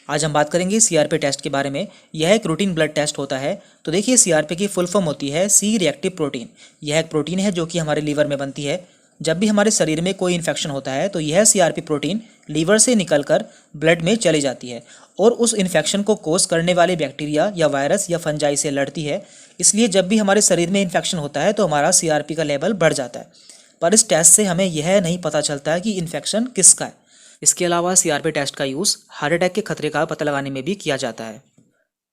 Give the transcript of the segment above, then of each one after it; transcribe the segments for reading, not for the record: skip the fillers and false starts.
आज हम बात करेंगे सीआरपी टेस्ट के बारे में। यह एक रूटीन ब्लड टेस्ट होता है। तो देखिए, सीआरपी की फुल फॉर्म होती है सी रिएक्टिव प्रोटीन। यह एक प्रोटीन है जो कि हमारे लीवर में बनती है। जब भी हमारे शरीर में कोई इन्फेक्शन होता है तो यह सीआरपी प्रोटीन लीवर से निकलकर ब्लड में चली जाती है और उस इन्फेक्शन को कोज करने वाले बैक्टीरिया या वायरस या फंजाई से लड़ती है। इसलिए जब भी हमारे शरीर में इन्फेक्शन होता है तो हमारा सीआरपी का लेवल बढ़ जाता है। पर इस टेस्ट से हमें यह नहीं पता चलता है कि इन्फेक्शन किसका है। इसके अलावा सीआरपी टेस्ट का यूज़ हार्ट अटैक के खतरे का पता लगाने में भी किया जाता है।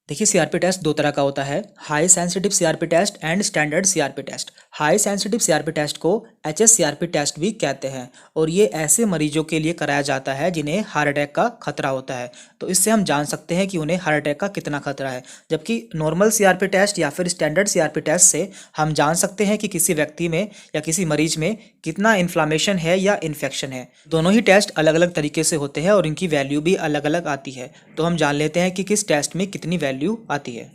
देखिए, सीआरपी टेस्ट दो तरह का होता है, high sensitive CRP test and standard CRP test. High sensitive CRP test को एचएससीआरपी टेस्ट भी कहते हैं और ये ऐसे मरीजों के लिए कराया जाता है जिन्हें हार्ट अटैक का खतरा होता है। तो इससे हम जान सकते हैं कि उन्हें हार्ट अटैक का कितना खतरा है। जबकि नॉर्मल सीआरपी टेस्ट या फिर स्टैंडर्ड सीआरपी टेस्ट से हम जान सकते हैं कि किसी व्यक्ति में या किसी मरीज में कितना इन्फ्लामेशन है या इन्फेक्शन है। दोनों ही टेस्ट अलग अलग तरीके से होते हैं और इनकी वैल्यू भी अलग अलग आती है। तो हम जान लेते हैं कि किस टेस्ट में कितनी वैल्यू आती है।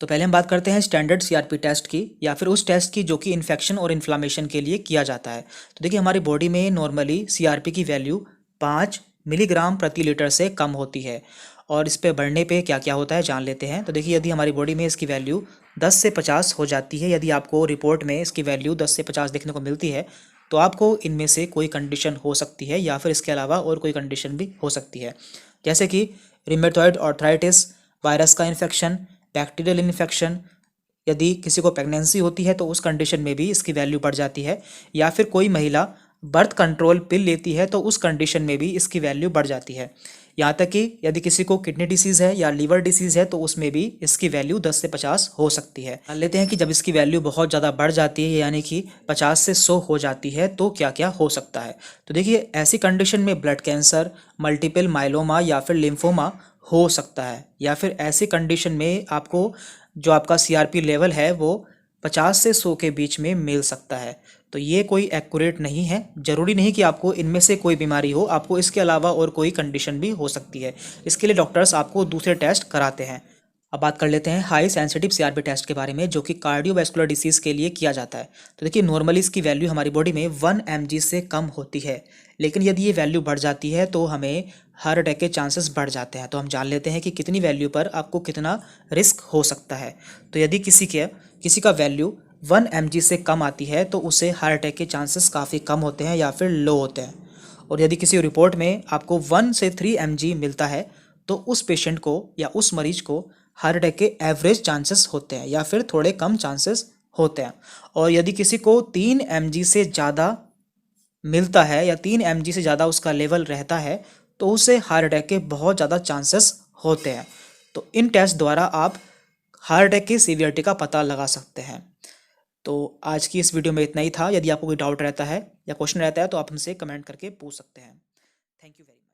तो पहले हम बात करते हैं स्टैंडर्ड सीआरपी टेस्ट की, या फिर उस टेस्ट की जो कि इन्फेक्शन और इन्फ्लामेशन के लिए किया जाता है। तो देखिए, हमारी बॉडी में नॉर्मली सीआरपी की वैल्यू 5 मिलीग्राम प्रति लीटर से कम होती है। और इस पे बढ़ने पे क्या क्या होता है जान लेते हैं। तो देखिए, यदि हमारी बॉडी में इसकी वैल्यू 10 से 50 हो जाती है, यदि आपको रिपोर्ट में इसकी वैल्यू 10 से 50 देखने को मिलती है तो आपको इनमें से कोई कंडीशन हो सकती है या फिर इसके अलावा और कोई कंडीशन भी हो सकती है, जैसे कि रिमेटॉइड आर्थराइटिस, वायरस का इन्फेक्शन, बैक्टीरियल इन्फेक्शन। यदि किसी को प्रेगनेंसी होती है तो उस कंडीशन में भी इसकी वैल्यू बढ़ जाती है, या फिर कोई महिला बर्थ कंट्रोल पिल लेती है तो उस कंडीशन में भी इसकी वैल्यू बढ़ जाती है। यहाँ तक कि यदि किसी को किडनी डिसीज़ है या लीवर डिसीज़ है तो उसमें भी इसकी वैल्यू 10 से 50 हो सकती है। मान लेते हैं कि जब इसकी वैल्यू बहुत ज़्यादा बढ़ जाती है, यानी कि 50 से 100 हो जाती है, तो क्या क्या हो सकता है। तो देखिए, ऐसी कंडीशन में ब्लड कैंसर, मल्टीपल माइलोमा या फिर लिम्फोमा हो सकता है, या फिर ऐसी कंडीशन में आपको जो आपका सीआरपी लेवल है वो 50 से 100 के बीच में मिल सकता है। तो ये कोई एक्यूरेट नहीं है। ज़रूरी नहीं कि आपको इनमें से कोई बीमारी हो, आपको इसके अलावा और कोई कंडीशन भी हो सकती है। इसके लिए डॉक्टर्स आपको दूसरे टेस्ट कराते हैं। अब बात कर लेते हैं हाई सेंसिटिव सीआरपी टेस्ट के बारे में, जो कि कार्डियोवैस्कुलर डिसीज़ के लिए किया जाता है। तो देखिए, नॉर्मली इसकी वैल्यू हमारी बॉडी में 1 mg से कम होती है, लेकिन यदि ये वैल्यू बढ़ जाती है तो हमें हार्ट अटैक के चांसेस बढ़ जाते हैं। तो हम जान लेते हैं कि कितनी वैल्यू पर आपको कितना रिस्क हो सकता है। तो यदि किसी का वैल्यू 1 mg से कम आती है तो उसे हार्ट अटैक के चांसेस काफ़ी कम होते हैं या फिर लो होते हैं। और यदि किसी रिपोर्ट में आपको 1 से 3 mg मिलता है तो उस पेशेंट को या उस मरीज को हार्ट अटैक के एवरेज चांसेस होते हैं या फिर थोड़े कम चांसेस होते हैं। और यदि किसी को 3 mg से ज़्यादा मिलता है या 3 mg से ज़्यादा उसका लेवल रहता है तो उसे हार्ट अटैक के बहुत ज़्यादा चांसेस होते हैं। तो इन टेस्ट द्वारा आप हार्ट अटैक की सीवियरिटी का पता लगा सकते हैं। तो आज की इस वीडियो में इतना ही था। यदि आपको कोई डाउट रहता है या क्वेश्चन रहता है तो आप हमसे कमेंट करके पूछ सकते हैं। Thank you very much.